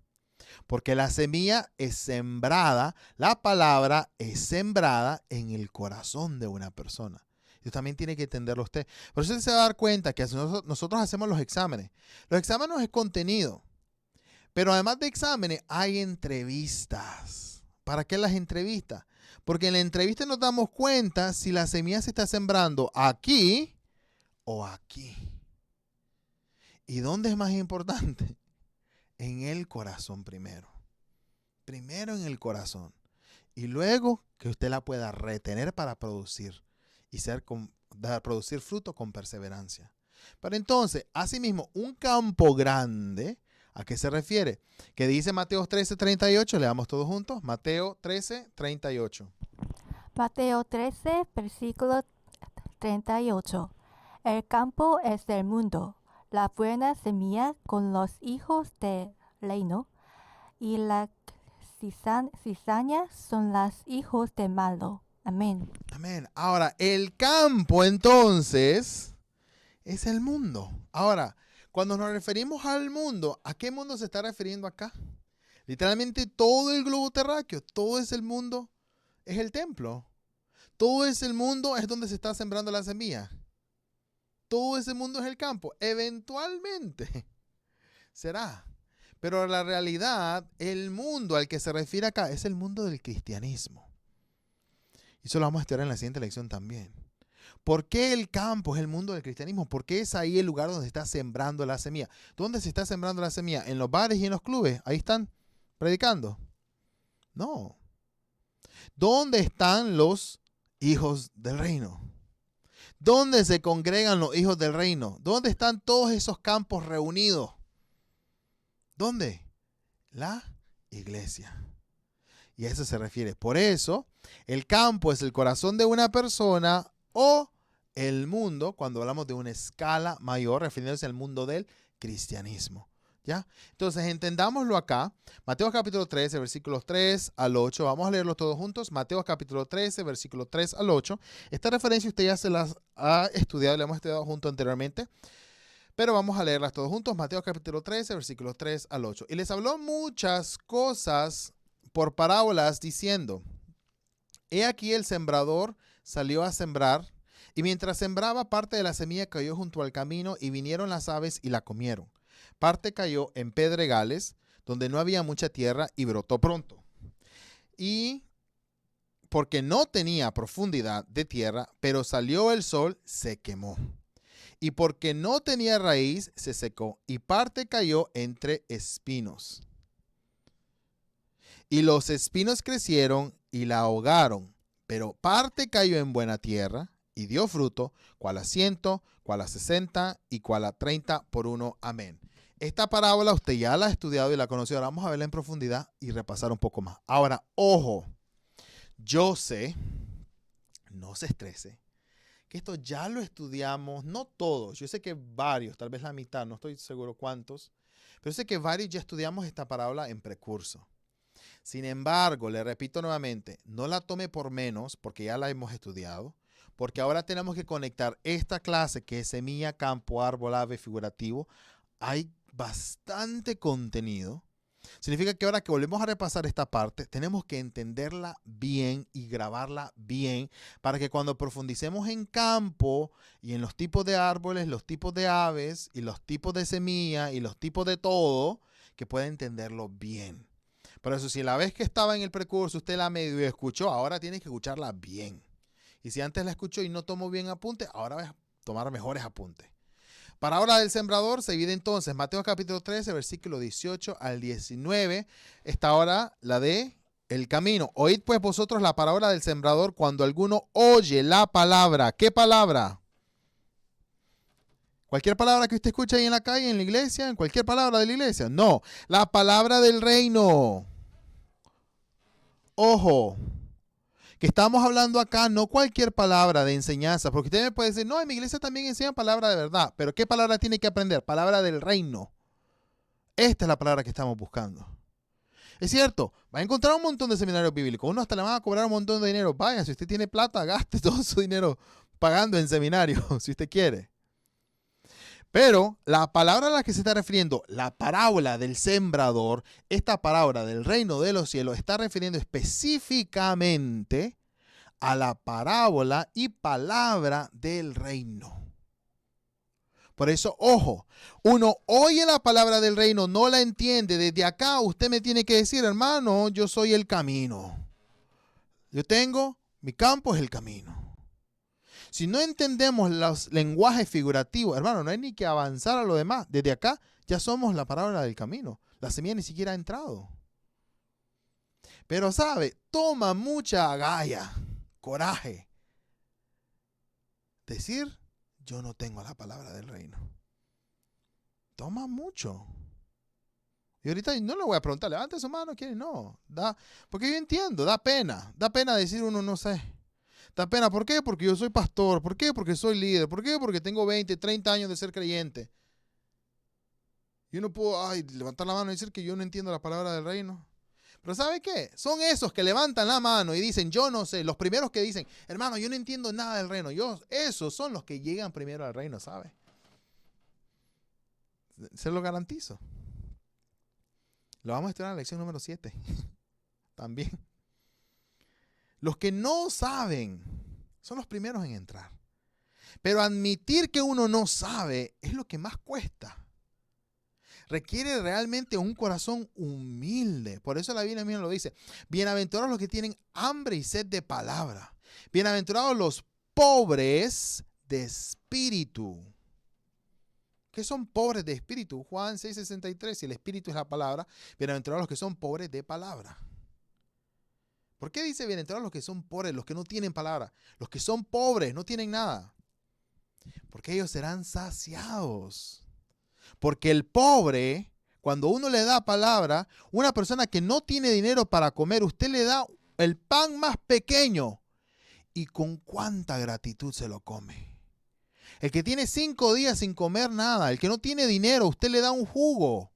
Porque la semilla es sembrada, la palabra es sembrada en el corazón de una persona. Eso también tiene que entenderlo usted. Por eso se va a dar cuenta que nosotros hacemos los exámenes. Los exámenes es contenido. Pero además de exámenes, hay entrevistas. ¿Para qué las entrevistas? Porque en la entrevista nos damos cuenta si la semilla se está sembrando aquí o aquí. ¿Y dónde es más importante? En el corazón primero. Primero en el corazón. Y luego que usted la pueda retener para producir y producir fruto con perseverancia. Pero entonces, asimismo, un campo grande, ¿a qué se refiere? Que dice Mateo 13:38, leamos todos juntos. Mateo 13:38. Mateo 13, versículo 38. El campo es el mundo, la buena semilla con los hijos de reino, y la cizaña son los hijos de malo. Amén. Amén. Ahora, el campo entonces es el mundo. Ahora, cuando nos referimos al mundo, ¿a qué mundo se está refiriendo acá? Literalmente todo el globo terráqueo, todo es el mundo, es el templo. Todo ese mundo es donde se está sembrando la semilla. Todo ese mundo es el campo. Eventualmente será. Pero la realidad, el mundo al que se refiere acá es el mundo del cristianismo. Y eso lo vamos a estudiar en la siguiente lección también. ¿Por qué el campo es el mundo del cristianismo? ¿Por qué es ahí el lugar donde se está sembrando la semilla? ¿Dónde se está sembrando la semilla? ¿En los bares y en los clubes? Ahí están predicando. No. ¿Dónde están los hijos del reino? ¿Dónde se congregan los hijos del reino? ¿Dónde están todos esos campos reunidos? ¿Dónde? La iglesia. Y a eso se refiere. Por eso, el campo es el corazón de una persona o el mundo, cuando hablamos de una escala mayor, refiriéndose al mundo del cristianismo. ¿Ya? Entonces, entendámoslo acá. Mateo capítulo 13, versículos 3 al 8. Vamos a leerlo todos juntos. Mateo capítulo 13, versículos 3 al 8. Esta referencia usted ya se las ha estudiado, la hemos estudiado junto anteriormente. Pero vamos a leerlas todos juntos. Mateo capítulo 13, versículos 3 al 8. Y les habló muchas cosas por parábolas diciendo: He aquí el sembrador salió a sembrar, y mientras sembraba, parte de la semilla cayó junto al camino, y vinieron las aves y la comieron. Parte cayó en pedregales, donde no había mucha tierra, y brotó pronto. Y porque no tenía profundidad de tierra, pero salió el sol, se quemó. Y porque no tenía raíz, se secó, y parte cayó entre espinos. Y los espinos crecieron y la ahogaron, pero parte cayó en buena tierra y dio fruto, cual a 100, cual a 60 y cual a 30 por uno. Amén. Esta parábola usted ya la ha estudiado y la conoció. Ahora vamos a verla en profundidad y repasar un poco más. Ahora, ojo, yo sé, no se estrese, que esto ya lo estudiamos, no todos, yo sé que varios, tal vez la mitad, no estoy seguro cuántos, pero sé que varios ya estudiamos esta parábola en precurso. Sin embargo, le repito nuevamente, no la tome por menos porque ya la hemos estudiado, porque ahora tenemos que conectar esta clase que es semilla, campo, árbol, ave, figurativo. Hay bastante contenido. Significa que ahora que volvemos a repasar esta parte, tenemos que entenderla bien y grabarla bien para que cuando profundicemos en campo y en los tipos de árboles, los tipos de aves y los tipos de semilla y los tipos de todo, que pueda entenderlo bien. Por eso, si la vez que estaba en el precurso usted la medio escuchó, ahora tiene que escucharla bien. Y si antes la escuchó y no tomó bien apuntes, ahora va a tomar mejores apuntes. Parábola del sembrador se divide entonces Mateo capítulo 13, versículo 18 al 19. Esta ahora la de el camino. Oíd pues vosotros la parábola del sembrador cuando alguno oye la palabra. ¿Qué palabra? Cualquier palabra que usted escuche ahí en la calle, en la iglesia, en cualquier palabra de la iglesia. No, la palabra del reino. Ojo, que estamos hablando acá no cualquier palabra de enseñanza, porque usted me puede decir, no, en mi iglesia también enseñan palabra de verdad, pero ¿qué palabra tiene que aprender? Palabra del reino. Esta es la palabra que estamos buscando. Es cierto, va a encontrar un montón de seminarios bíblicos, uno hasta le van a cobrar un montón de dinero. Vaya, si usted tiene plata, gaste todo su dinero pagando en seminario, si usted quiere. Pero la palabra a la que se está refiriendo, la parábola del sembrador, esta parábola del reino de los cielos, está refiriendo específicamente a la parábola y palabra del reino. Por eso, ojo, uno oye la palabra del reino, no la entiende. Desde acá usted me tiene que decir, hermano, yo soy el camino. Mi campo es el camino. Si no entendemos los lenguajes figurativos, hermano, no hay ni que avanzar a lo demás. Desde acá ya somos la parábola del camino. La semilla ni siquiera ha entrado. Pero sabe, toma mucha agallas, coraje. Decir, yo no tengo la palabra del reino. Toma mucho. Y ahorita no le voy a preguntar, levante su mano, ¿quiere? No, porque yo entiendo, da pena decir uno no sé. Da pena, ¿por qué? Porque yo soy pastor, ¿por qué? Porque soy líder, ¿por qué? Porque tengo 20, 30 años de ser creyente. Yo no puedo levantar la mano y decir que yo no entiendo la palabra del reino. Pero ¿sabe qué? Son esos que levantan la mano y dicen, yo no sé. Los primeros que dicen, hermano, yo no entiendo nada del reino. Esos son los que llegan primero al reino, ¿sabe? Se lo garantizo. Lo vamos a estudiar en la lección número 7. También. Los que no saben son los primeros en entrar. Pero admitir que uno no sabe es lo que más cuesta. Requiere realmente un corazón humilde. Por eso la Biblia misma lo dice. Bienaventurados los que tienen hambre y sed de palabra. Bienaventurados los pobres de espíritu. ¿Qué son pobres de espíritu? Juan 6:63. Si el espíritu es la palabra, bienaventurados los que son pobres de palabra. ¿Por qué dice bienaventurados los que son pobres, los que no tienen palabra? Los que son pobres, no tienen nada. Porque ellos serán saciados. Porque el pobre, cuando uno le da palabra, una persona que no tiene dinero para comer, usted le da el pan más pequeño y con cuánta gratitud se lo come. El que tiene 5 días sin comer nada, el que no tiene dinero, usted le da un jugo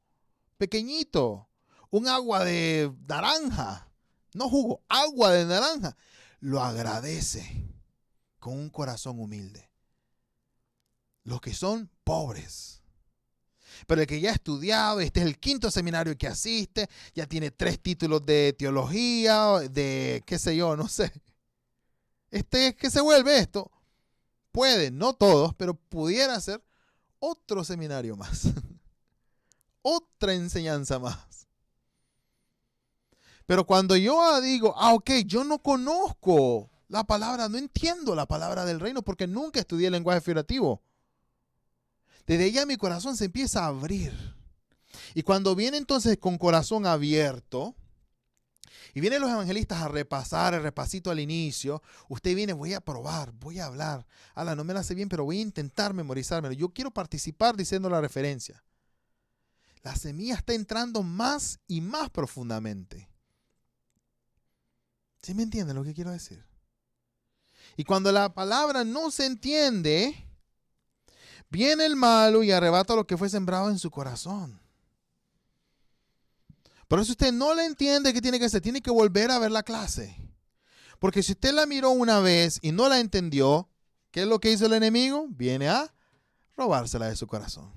pequeñito, un agua de naranja. No jugo, agua de naranja. Lo agradece con un corazón humilde. Los que son pobres. Pero el que ya ha estudiado, este es el 5.º seminario que asiste, ya tiene 3 títulos de teología, de qué sé yo, no sé. Que se vuelve esto. Puede, no todos, pero pudiera ser otro seminario más. Otra enseñanza más. Pero cuando yo digo, ok, yo no conozco la palabra, no entiendo la palabra del reino porque nunca estudié el lenguaje figurativo. Desde ella mi corazón se empieza a abrir. Y cuando viene entonces con corazón abierto, y vienen los evangelistas a repasar el repasito al inicio, usted viene, voy a probar, voy a hablar. No me la sé bien, pero voy a intentar memorizármelo. Yo quiero participar diciendo la referencia. La semilla está entrando más y más profundamente. ¿Sí me entienden lo que quiero decir? Y cuando la palabra no se entiende, viene el malo y arrebata lo que fue sembrado en su corazón. Por eso usted no le entiende qué tiene que hacer, tiene que volver a ver la clase. Porque si usted la miró una vez y no la entendió, ¿qué es lo que hizo el enemigo? Viene a robársela de su corazón.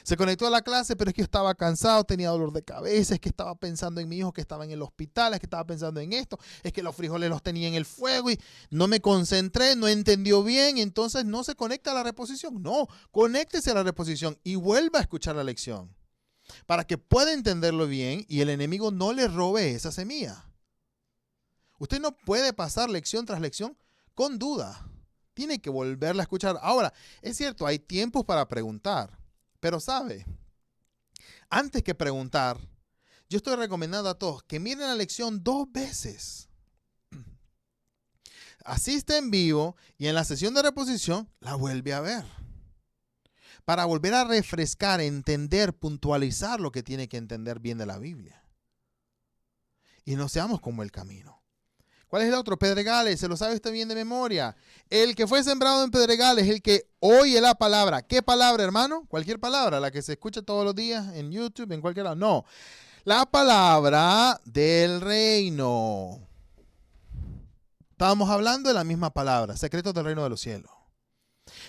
Se conectó a la clase, pero es que yo estaba cansado, tenía dolor de cabeza, es que estaba pensando en mi hijo que estaba en el hospital, es que estaba pensando en esto, es que los frijoles los tenía en el fuego y no me concentré, no entendió bien, entonces no se conecta a la reposición. No, conéctese a la reposición y vuelva a escuchar la lección para que pueda entenderlo bien y el enemigo no le robe esa semilla. Usted no puede pasar lección tras lección con duda. Tiene que volverla a escuchar. Ahora, es cierto, hay tiempos para preguntar. Pero sabe, antes que preguntar, yo estoy recomendando a todos que miren la lección 2 veces. Asiste en vivo y en la sesión de reposición la vuelve a ver. Para volver a refrescar, entender, puntualizar lo que tiene que entender bien de la Biblia. Y no seamos como el camino. ¿Cuál es el otro? Pedregales, se lo sabe usted bien de memoria. El que fue sembrado en pedregales es el que oye la palabra. ¿Qué palabra, hermano? Cualquier palabra, la que se escucha todos los días en YouTube, en cualquier lado. No, la palabra del reino. Estábamos hablando de la misma palabra, secretos del reino de los cielos.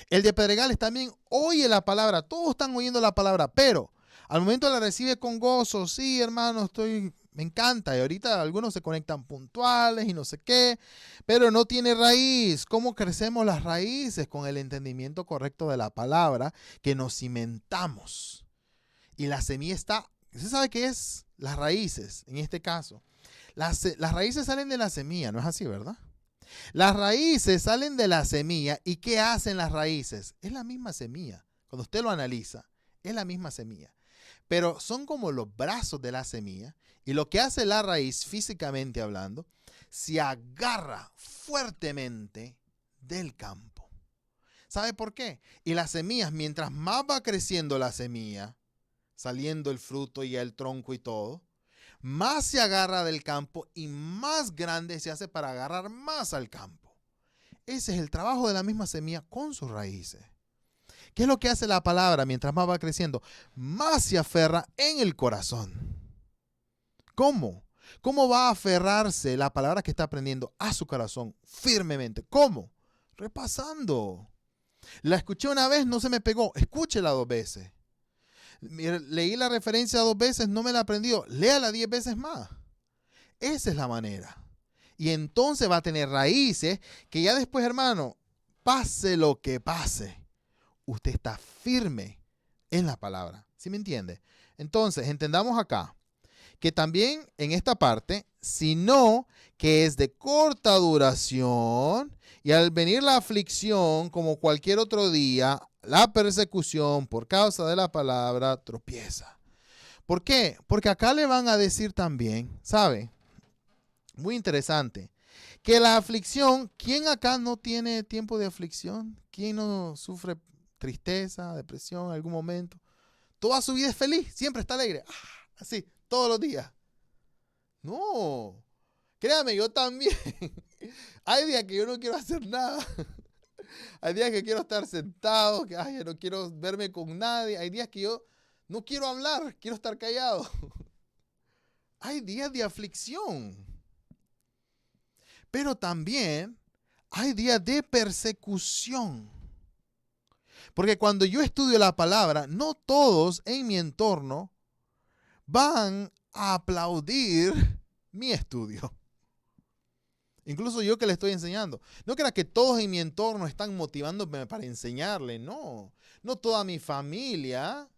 El de pedregales también oye la palabra, todos están oyendo la palabra, pero al momento la recibe con gozo. Sí, hermano, me encanta. Y ahorita algunos se conectan puntuales y no sé qué, pero no tiene raíz. ¿Cómo crecemos las raíces? Con el entendimiento correcto de la palabra que nos cimentamos. Y la semilla está, ¿usted sabe qué es? Las raíces, en este caso. Las raíces salen de la semilla, ¿no es así, verdad? Las raíces salen de la semilla. ¿Y qué hacen las raíces? Es la misma semilla. Cuando usted lo analiza, es la misma semilla. Pero son como los brazos de la semilla. Y lo que hace la raíz, físicamente hablando, se agarra fuertemente del campo. ¿Sabe por qué? Y las semillas, mientras más va creciendo la semilla, saliendo el fruto y el tronco y todo, más se agarra del campo y más grande se hace para agarrar más al campo. Ese es el trabajo de la misma semilla con sus raíces. ¿Qué es lo que hace la palabra mientras más va creciendo? Más se aferra en el corazón. ¿Cómo? ¿Cómo va a aferrarse la palabra que está aprendiendo a su corazón firmemente? ¿Cómo? Repasando. La escuché una vez, no se me pegó. Escúchela 2 veces. Leí la referencia 2 veces, no me la aprendió. Léala 10 veces más. Esa es la manera. Y entonces va a tener raíces que ya después, hermano, pase lo que pase, usted está firme en la palabra. ¿Sí me entiende? Entonces, entendamos acá que también en esta parte, sino que es de corta duración y al venir la aflicción, como cualquier otro día, la persecución por causa de la palabra tropieza. ¿Por qué? Porque acá le van a decir también, ¿sabe? Muy interesante, que la aflicción, ¿quién acá no tiene tiempo de aflicción? ¿Quién no sufre tristeza, depresión en algún momento? Toda su vida es feliz, siempre está alegre. Así, todos los días. No, créame, yo también. Hay días que yo no quiero hacer nada. Hay días que quiero estar sentado, que yo no quiero verme con nadie. Hay días que yo no quiero hablar, quiero estar callado. Hay días de aflicción. Pero también hay días de persecución. Porque cuando yo estudio la palabra, no todos en mi entorno van a aplaudir mi estudio. Incluso yo que le estoy enseñando. No crea que todos en mi entorno están motivándome para enseñarle. No, no toda mi familia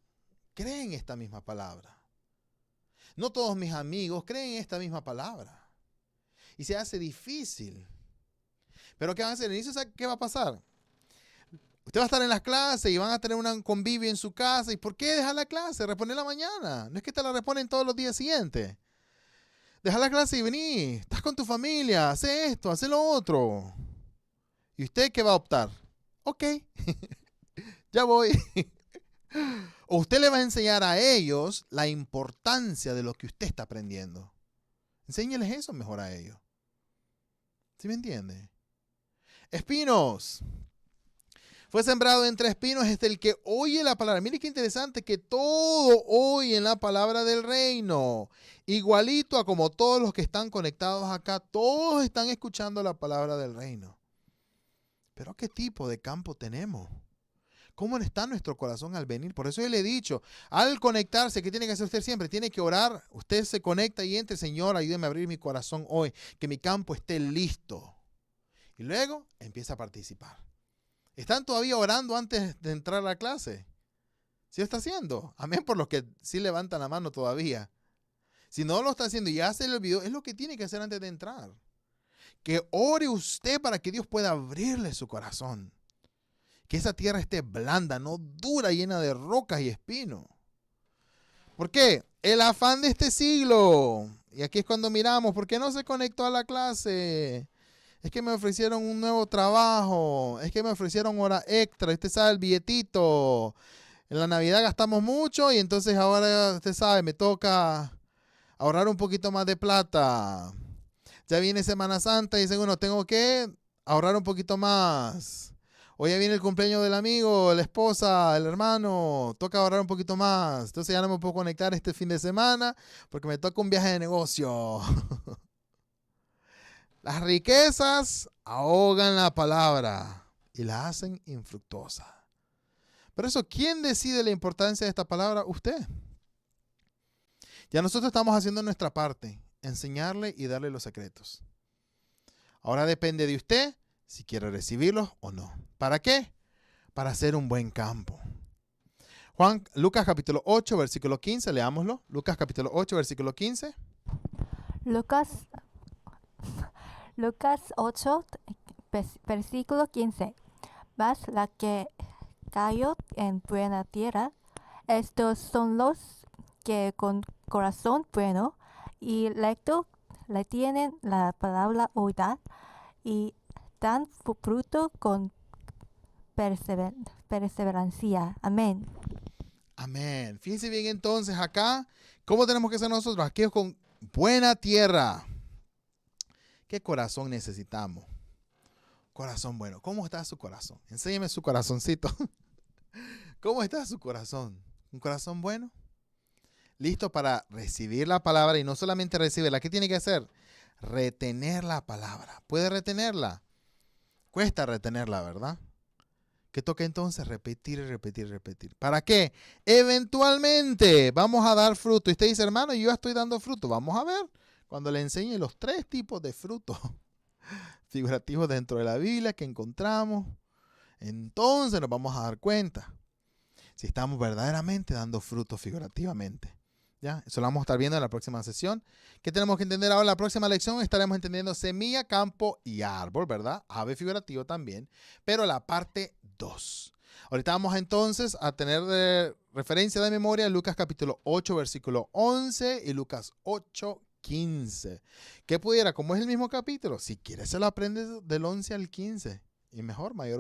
cree en esta misma palabra. No todos mis amigos creen en esta misma palabra. Y se hace difícil. Pero ¿qué van a hacer? Al inicio, ¿qué va a pasar? Usted va a estar en las clases y van a tener un convivio en su casa. ¿Y por qué dejar la clase? Responderla mañana. No es que te la responden todos los días siguientes. Deja la clase y vení. Estás con tu familia. Hace esto, hace lo otro. ¿Y usted qué va a optar? Ok, ya voy. O usted le va a enseñar a ellos la importancia de lo que usted está aprendiendo. Enséñeles eso mejor a ellos. ¿Sí me entiende? Espinos. Fue sembrado entre espinos el que oye la palabra. Mire qué interesante que todo oyen la palabra del reino. Igualito a como todos los que están conectados acá, todos están escuchando la palabra del reino. Pero ¿qué tipo de campo tenemos? ¿Cómo está nuestro corazón al venir? Por eso yo le he dicho, al conectarse, ¿qué tiene que hacer usted siempre? Tiene que orar. Usted se conecta y entre, Señor, ayúdeme a abrir mi corazón hoy, que mi campo esté listo. Y luego empieza a participar. ¿Están todavía orando antes de entrar a la clase? ¿Sí lo está haciendo? Amén, por los que sí levantan la mano todavía. Si no lo está haciendo y ya se le olvidó, es lo que tiene que hacer antes de entrar. Que ore usted para que Dios pueda abrirle su corazón. Que esa tierra esté blanda, no dura, llena de rocas y espinos. ¿Por qué? El afán de este siglo. Y aquí es cuando miramos, ¿por qué no se conectó a la clase? Es que me ofrecieron un nuevo trabajo. Es que me ofrecieron hora extra. Usted sabe el billetito. En la Navidad gastamos mucho y entonces ahora, usted sabe, me toca ahorrar un poquito más de plata. Ya viene Semana Santa y dice uno, tengo que ahorrar un poquito más. Hoy ya viene el cumpleaños del amigo, la esposa, el hermano, toca ahorrar un poquito más. Entonces ya no me puedo conectar este fin de semana porque me toca un viaje de negocio. Las riquezas ahogan la palabra y la hacen infructuosa. Por eso, ¿quién decide la importancia de esta palabra? Usted. Ya nosotros estamos haciendo nuestra parte, enseñarle y darle los secretos. Ahora depende de usted si quiere recibirlos o no. ¿Para qué? Para hacer un buen campo. Lucas capítulo 8, versículo 15, leámoslo. Lucas capítulo 8, versículo 15. Lucas 8, versículo 15. Mas la que cayó en buena tierra, estos son los que con corazón bueno y recto le tienen la palabra oída y dan fruto con perseverancia. Amén. Amén. Fíjense bien entonces acá, ¿cómo tenemos que ser nosotros? Aquellos con buena tierra. ¿Qué corazón necesitamos? Corazón bueno. ¿Cómo está su corazón? Enséñeme su corazoncito. ¿Cómo está su corazón? ¿Un corazón bueno? Listo para recibir la palabra y no solamente recibirla. ¿Qué tiene que hacer? Retener la palabra. ¿Puede retenerla? Cuesta retenerla, ¿verdad? Que toca entonces repetir y repetir y repetir. ¿Para qué? Eventualmente vamos a dar fruto. Y usted dice, hermano, yo ya estoy dando fruto. Vamos a ver cuando le enseñe los 3 tipos de frutos figurativos dentro de la Biblia que encontramos. Entonces nos vamos a dar cuenta si estamos verdaderamente dando fruto figurativamente. ¿Ya? Eso lo vamos a estar viendo en la próxima sesión. ¿Qué tenemos que entender ahora? En la próxima lección estaremos entendiendo semilla, campo y árbol, ¿verdad? Ave figurativo también, pero la parte 2. Ahorita vamos entonces a tener de referencia de memoria Lucas capítulo 8, versículo 11 y Lucas 8, 15. ¿Qué pudiera? Como es el mismo capítulo, si quieres se lo aprendes del 11 al 15 y mejor, mayor